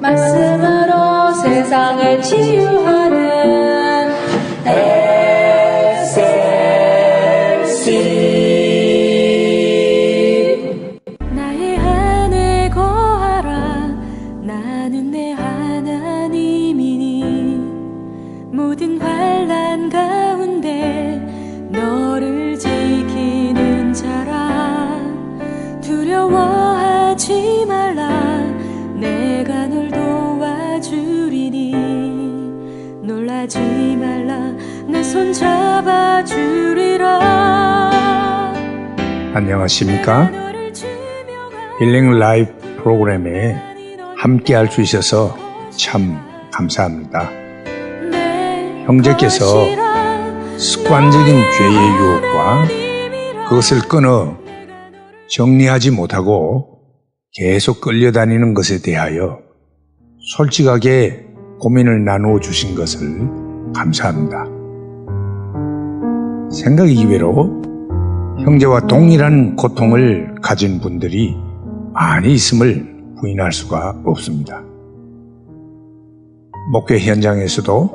말씀으로 세상을 치유하는 SLC. 나의 안에 거하라. 나는 내 하나님이니 모든 환난 가운데 너를 지키는 자라. 두려워하지 말라. 내가 널 도와주리니 놀라지 말라. 내 손 잡아주리라. 안녕하십니까? 힐링 라이프 프로그램에 함께 할 수 있어서 참 감사합니다. 형제께서 습관적인 죄의 유혹과 그것을 끊어 정리하지 못하고 계속 끌려다니는 것에 대하여 솔직하게 고민을 나누어 주신 것을 감사합니다. 생각 이외로 형제와 동일한 고통을 가진 분들이 많이 있음을 부인할 수가 없습니다. 목회 현장에서도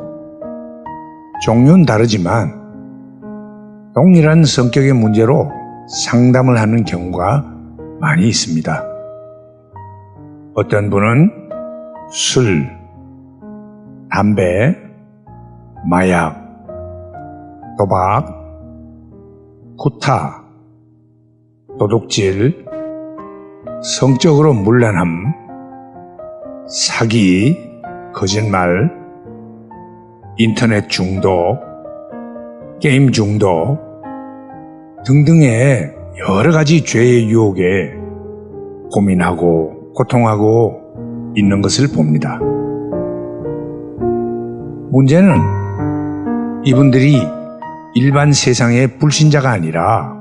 종류는 다르지만 동일한 성격의 문제로 상담을 하는 경우가 많이 있습니다. 어떤 분은 술, 담배, 마약, 도박, 구타, 도둑질, 성적으로 문란함, 사기, 거짓말, 인터넷 중독, 게임 중독 등등의 여러 가지 죄의 유혹에 고민하고 고통하고 있는 것을 봅니다. 문제는 이분들이 일반 세상의 불신자가 아니라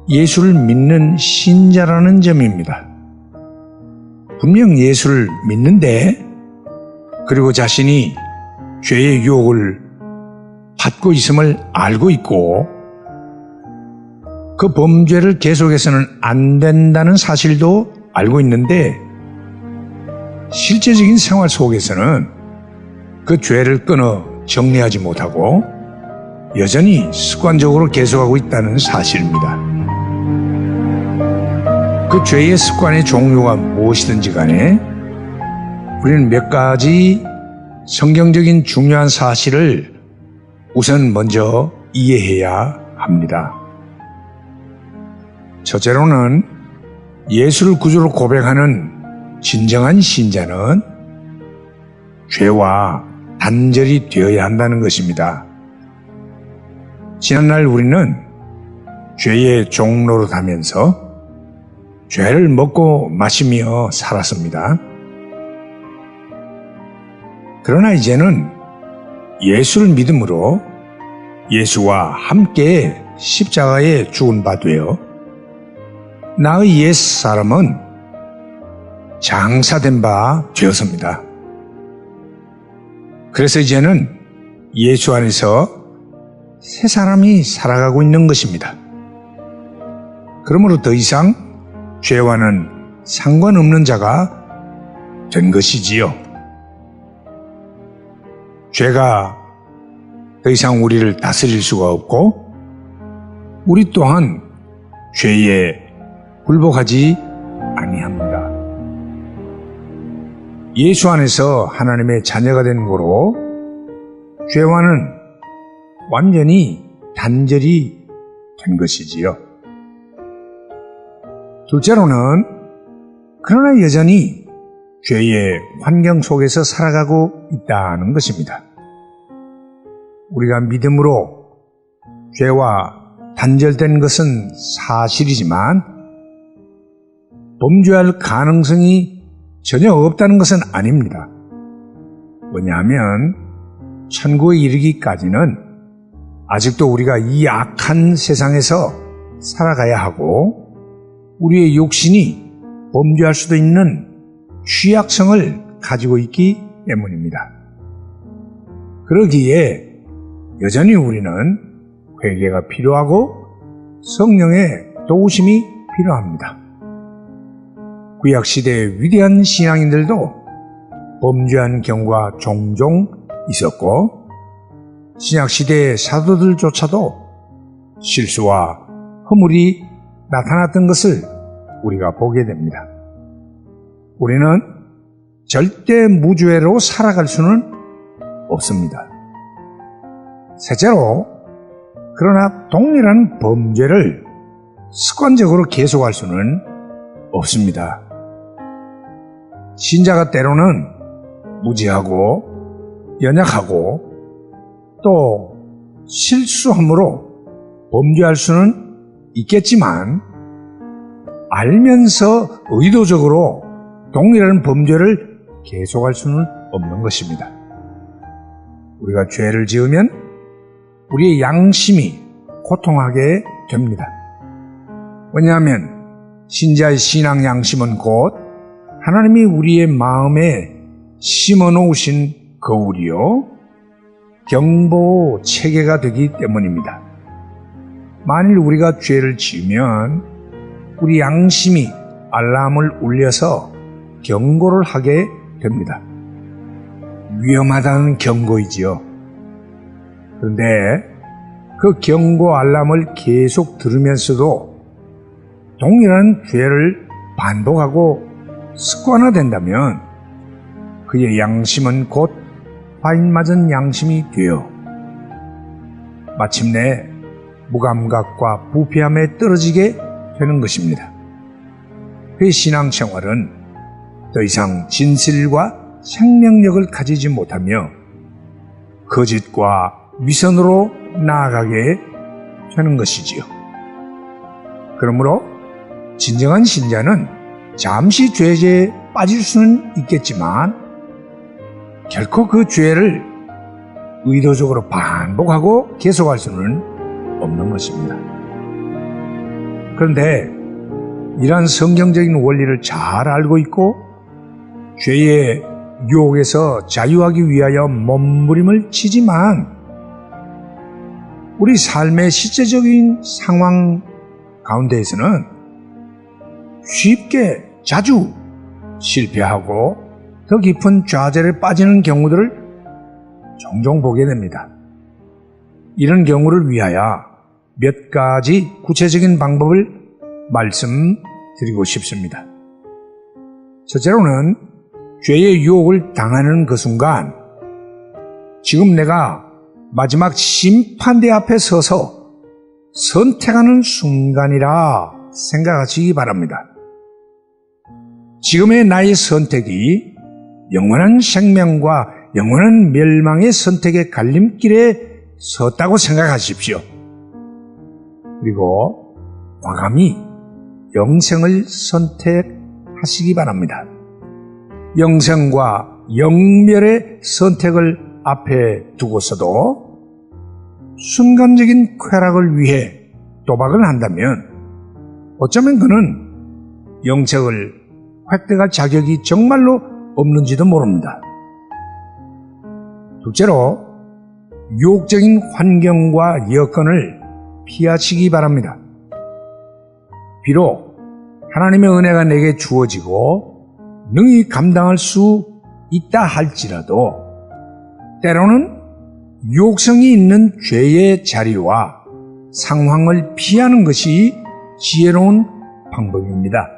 예수를 믿는 신자라는 점입니다. 분명 예수를 믿는데 그리고 자신이 죄의 유혹을 받고 있음을 알고 있고 그 범죄를 계속해서는 안 된다는 사실도 알고 있는데 실제적인 생활 속에서는 그 죄를 끊어 정리하지 못하고 여전히 습관적으로 계속하고 있다는 사실입니다. 그 죄의 습관의 종류가 무엇이든지 간에 우리는 몇 가지 성경적인 중요한 사실을 우선 먼저 이해해야 합니다. 첫째로는 예수를 구주로 고백하는 진정한 신자는 죄와 단절이 되어야 한다는 것입니다. 지난날 우리는 죄의 종노릇하면서 죄를 먹고 마시며 살았습니다. 그러나 이제는 예수를 믿음으로 예수와 함께 십자가에 죽은 바 되어 나의 옛 사람은 장사된 바 되었습니다. 그래서 이제는 예수 안에서 새 사람이 살아가고 있는 것입니다. 그러므로 더 이상 죄와는 상관없는 자가 된 것이지요. 죄가 더 이상 우리를 다스릴 수가 없고 우리 또한 죄에 굴복하지 아니합니다. 예수 안에서 하나님의 자녀가 된 거로 죄와는 완전히 단절이 된 것이지요. 둘째로는 그러나 여전히 죄의 환경 속에서 살아가고 있다는 것입니다. 우리가 믿음으로 죄와 단절된 것은 사실이지만 범죄할 가능성이 전혀 없다는 것은 아닙니다. 왜냐하면 천국에 이르기까지는 아직도 우리가 이 악한 세상에서 살아가야 하고 우리의 욕심이 범죄할 수도 있는 취약성을 가지고 있기 때문입니다. 그러기에 여전히 우리는 회개가 필요하고 성령의 도우심이 필요합니다. 구약시대의 위대한 신앙인들도 범죄한 경우가 종종 있었고 신약시대의 사도들조차도 실수와 허물이 나타났던 것을 우리가 보게 됩니다. 우리는 절대 무죄로 살아갈 수는 없습니다. 셋째로, 그러나 동일한 범죄를 습관적으로 계속할 수는 없습니다. 신자가 때로는 무지하고 연약하고 또 실수함으로 범죄할 수는 있겠지만 알면서 의도적으로 동일한 범죄를 계속할 수는 없는 것입니다. 우리가 죄를 지으면 우리의 양심이 고통하게 됩니다. 왜냐하면 신자의 신앙 양심은 곧 하나님이 우리의 마음에 심어 놓으신 거울이요 경보 체계가 되기 때문입니다. 만일 우리가 죄를 지으면 우리 양심이 알람을 울려서 경고를 하게 됩니다. 위험하다는 경고이지요. 그런데 그 경고 알람을 계속 들으면서도 동일한 죄를 반복하고 습관화된다면 그의 양심은 곧 화인 맞은 양심이 되어 마침내 무감각과 부패함에 떨어지게 되는 것입니다. 그의 신앙생활은 더 이상 진실과 생명력을 가지지 못하며 거짓과 위선으로 나아가게 되는 것이지요. 그러므로 진정한 신자는 잠시 죄에 빠질 수는 있겠지만 결코 그 죄를 의도적으로 반복하고 계속할 수는 없는 것입니다. 그런데 이러한 성경적인 원리를 잘 알고 있고 죄의 유혹에서 자유하기 위하여 몸부림을 치지만 우리 삶의 실제적인 상황 가운데에서는 쉽게 자주 실패하고 더 깊은 좌절에 빠지는 경우들을 종종 보게 됩니다. 이런 경우를 위하여 몇 가지 구체적인 방법을 말씀드리고 싶습니다. 첫째로는 죄의 유혹을 당하는 그 순간 지금 내가 마지막 심판대 앞에 서서 선택하는 순간이라 생각하시기 바랍니다. 지금의 나의 선택이 영원한 생명과 영원한 멸망의 선택의 갈림길에 섰다고 생각하십시오. 그리고 과감히 영생을 선택하시기 바랍니다. 영생과 영멸의 선택을 앞에 두고서도 순간적인 쾌락을 위해 도박을 한다면 어쩌면 그는 영생을 획득할 자격이 정말로 없는지도 모릅니다. 둘째로, 유혹적인 환경과 여건을 피하시기 바랍니다. 비록 하나님의 은혜가 내게 주어지고 능히 감당할 수 있다 할지라도 때로는 유혹성이 있는 죄의 자리와 상황을 피하는 것이 지혜로운 방법입니다.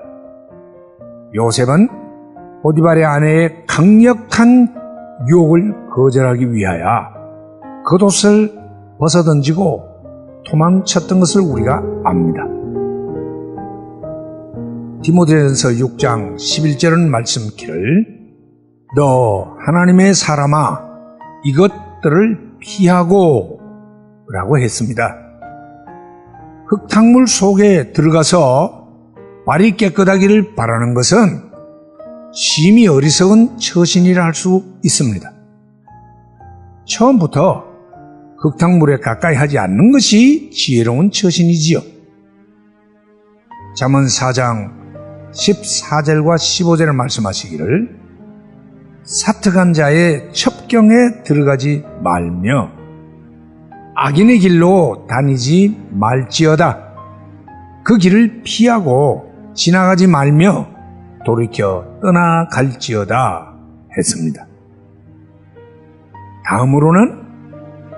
요셉은 보디발의 아내의 강력한 유혹을 거절하기 위하여 겉옷을 벗어던지고 도망쳤던 것을 우리가 압니다. 디모데전서 6장 11절은 말씀키를 너 하나님의 사람아 이것들을 피하고 라고 했습니다. 흙탕물 속에 들어가서 발이 깨끗하기를 바라는 것은 심히 어리석은 처신이라 할 수 있습니다. 처음부터 흙탕물에 가까이 하지 않는 것이 지혜로운 처신이지요. 잠언 4장 14절과 15절을 말씀하시기를 사특한 자의 첩경에 들어가지 말며 악인의 길로 다니지 말지어다. 그 길을 피하고 지나가지 말며 돌이켜 떠나갈지어다 했습니다. 다음으로는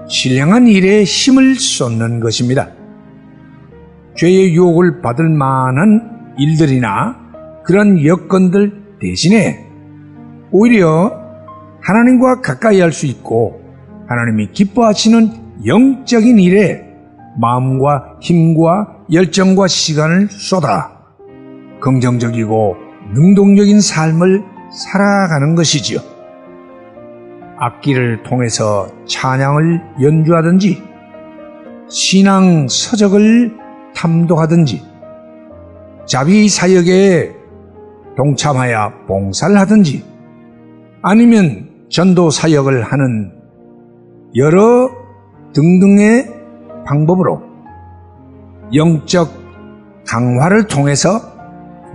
신령한 일에 힘을 쏟는 것입니다. 죄의 유혹을 받을 만한 일들이나 그런 여건들 대신에 오히려 하나님과 가까이 할 수 있고 하나님이 기뻐하시는 영적인 일에 마음과 힘과 열정과 시간을 쏟아 긍정적이고 능동적인 삶을 살아가는 것이지요. 악기를 통해서 찬양을 연주하든지 신앙 서적을 탐독하든지 자비 사역에 동참하여 봉사를 하든지 아니면 전도 사역을 하는 여러 등등의 방법으로 영적 강화를 통해서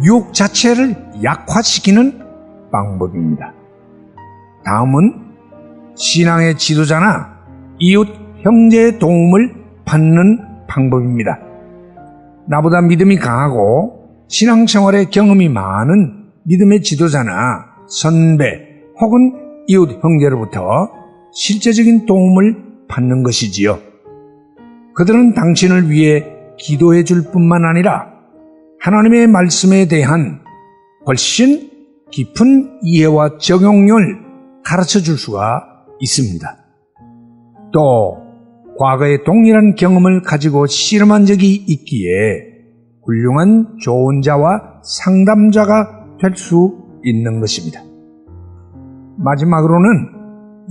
유혹 자체를 약화시키는 방법입니다. 다음은 신앙의 지도자나 이웃 형제의 도움을 받는 방법입니다. 나보다 믿음이 강하고 신앙생활에 경험이 많은 믿음의 지도자나 선배 혹은 이웃 형제로부터 실제적인 도움을 받는 것이지요. 그들은 당신을 위해 기도해 줄 뿐만 아니라 하나님의 말씀에 대한 훨씬 깊은 이해와 적용을 가르쳐 줄 수가 있습니다. 또 과거의 동일한 경험을 가지고 씨름한 적이 있기에 훌륭한 조언자와 상담자가 될 수 있는 것입니다. 마지막으로는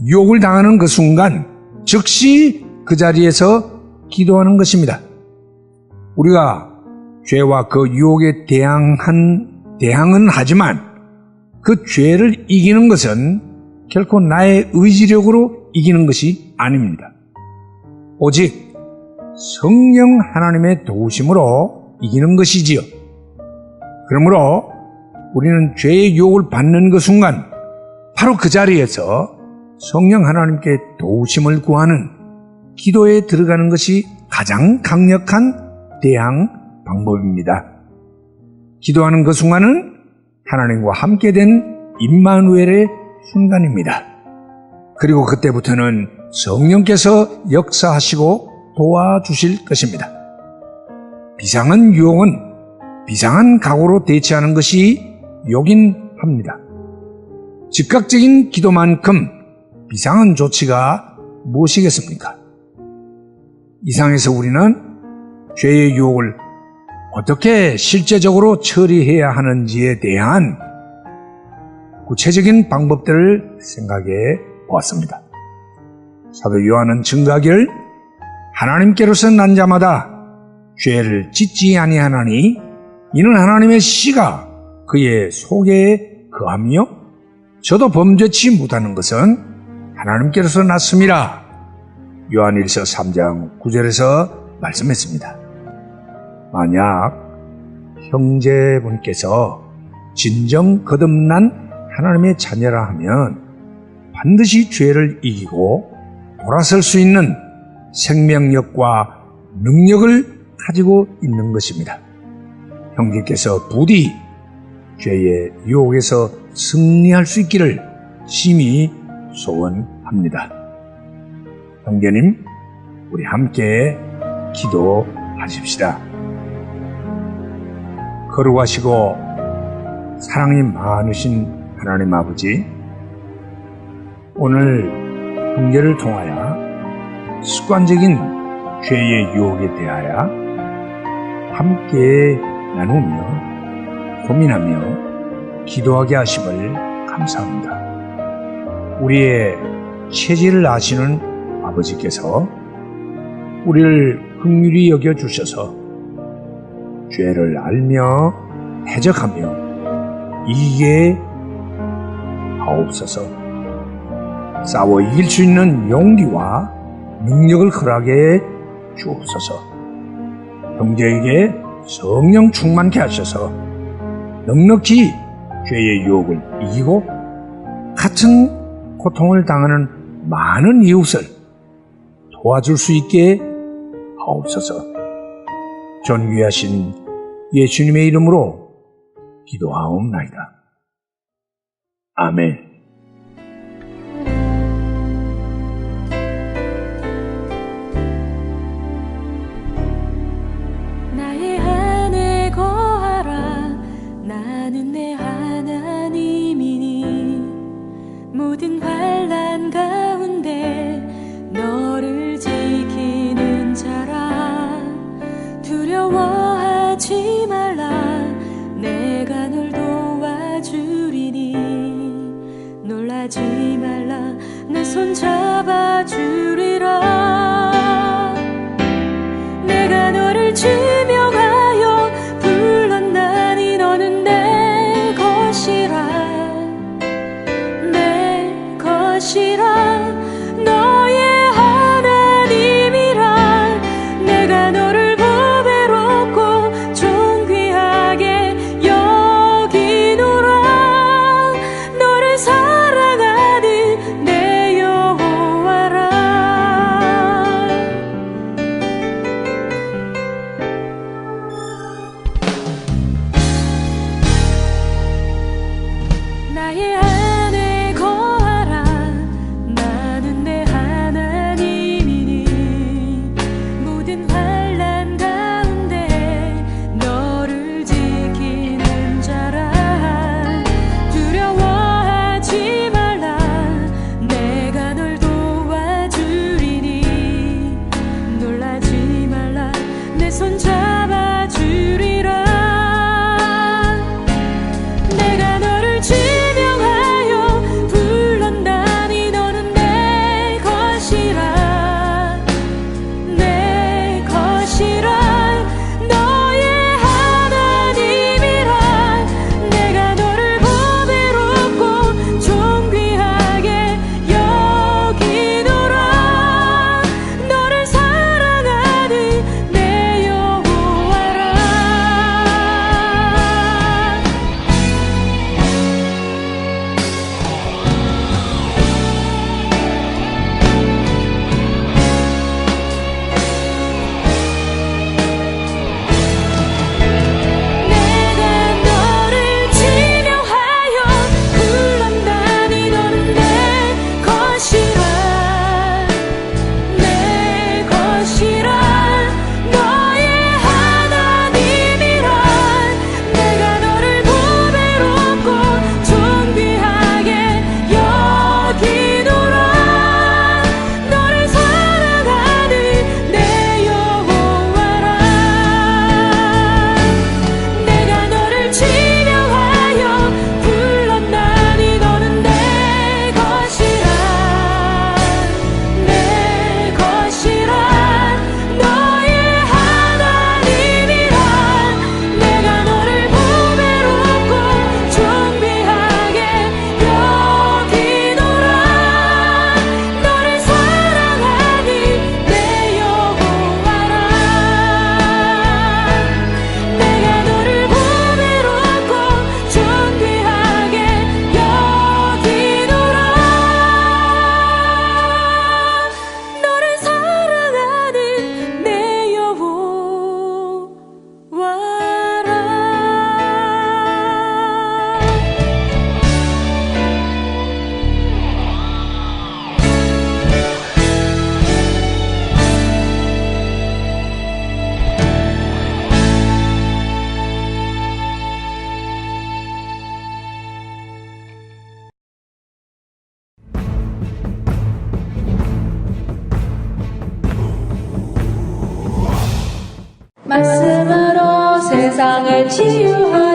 유혹을 당하는 그 순간 즉시 그 자리에서 기도하는 것입니다. 우리가 죄와 그 유혹에 대항은 하지만 그 죄를 이기는 것은 결코 나의 의지력으로 이기는 것이 아닙니다. 오직 성령 하나님의 도우심으로 이기는 것이지요. 그러므로 우리는 죄의 유혹을 받는 그 순간 바로 그 자리에서 성령 하나님께 도우심을 구하는 기도에 들어가는 것이 가장 강력한 대항 방법입니다. 기도하는 그 순간은 하나님과 함께 된 임마누엘의 순간입니다. 그리고 그때부터는 성령께서 역사하시고 도와주실 것입니다. 비상한 유혹은 비상한 각오로 대처하는 것이 요긴합니다. 즉각적인 기도만큼 비상한 조치가 무엇이겠습니까? 이상에서 우리는 죄의 유혹을 어떻게 실제적으로 처리해야 하는지에 대한 구체적인 방법들을 생각해 보았습니다. 사도 요한은 증거하기를 하나님께로서 난 자마다 죄를 짓지 아니하나니 이는 하나님의 씨가 그의 속에 거하며 저도 범죄치 못하는 것은 하나님께로서 났음이라 요한일서 3장 9절에서 말씀했습니다. 만약 형제분께서 진정 거듭난 하나님의 자녀라 하면 반드시 죄를 이기고 돌아설 수 있는 생명력과 능력을 가지고 있는 것입니다. 형제께서 부디 죄의 유혹에서 승리할 수 있기를 심히 소원합니다. 형제님, 우리 함께 기도하십시다. 거룩하시고 사랑이 많으신 하나님 아버지, 오늘 형제를 통하여 습관적인 죄의 유혹에 대하여 함께 나누며 고민하며 기도하게 하심을 감사합니다. 우리의 체질을 아시는 아버지께서 우리를 긍휼히 여겨주셔서 죄를 알며 대적하며 이기게 하옵소서. 싸워 이길 수 있는 용기와 능력을 허락해 주옵소서. 형제에게 성령 충만케 하셔서 넉넉히 죄의 유혹을 이기고 같은 고통을 당하는 많은 이웃을 도와줄 수 있게 하옵소서. 존귀하신 예수님의 이름으로 기도하옵나이다. 아멘. 나는 내 하나님이니 모든 환난 가운데 너를 지키는 자라. 두려워하지 말라. 내가 널 도와주리니 놀라지 말라. 내 손 잡아주리라. 내가 너를 지명하여 불렀나니 너는 내 것이라. 내 것이라. 너의 하나님이라. 내가 너를 보배롭고 존귀하게 여기노라. 너를 사랑하는 내 여호와라. 나의 안에 거하라. 나는 내 하나님이니 모든 환난 가운데 너를 지키는 자라. 두려워하지 말라. 내가 널 도와주리니 놀라지 말라. 내 손 잡아주리라. 내가 너를 지명하여 불렀나니 너는 내 것이라. 내 것이라. 너의 하나님이라. 내가 너를 보배롭고 존귀하게 여기노라. 너를 사랑하는 내 여호와라. 내가 너를 지명하여 불렀나니 너는 내 것이라. 내 것이라. 너의 하나님이라. 내가 너를 보배롭고 존귀하게 여기노라. 너를 사랑하는 내 여호와라. 내가 너를 지명하여 불렀나니 너는 내 것이라. 내 것이라. 너의 하나님이라. 내가 너를 보배롭고 존귀하게 여기노라. 너를 사랑하는 내 여호와라. 내가 너를 보배롭고 존귀하게 여기노라. 너를 사랑하는 내 여호와라. 말씀으로 세상을 치유하라.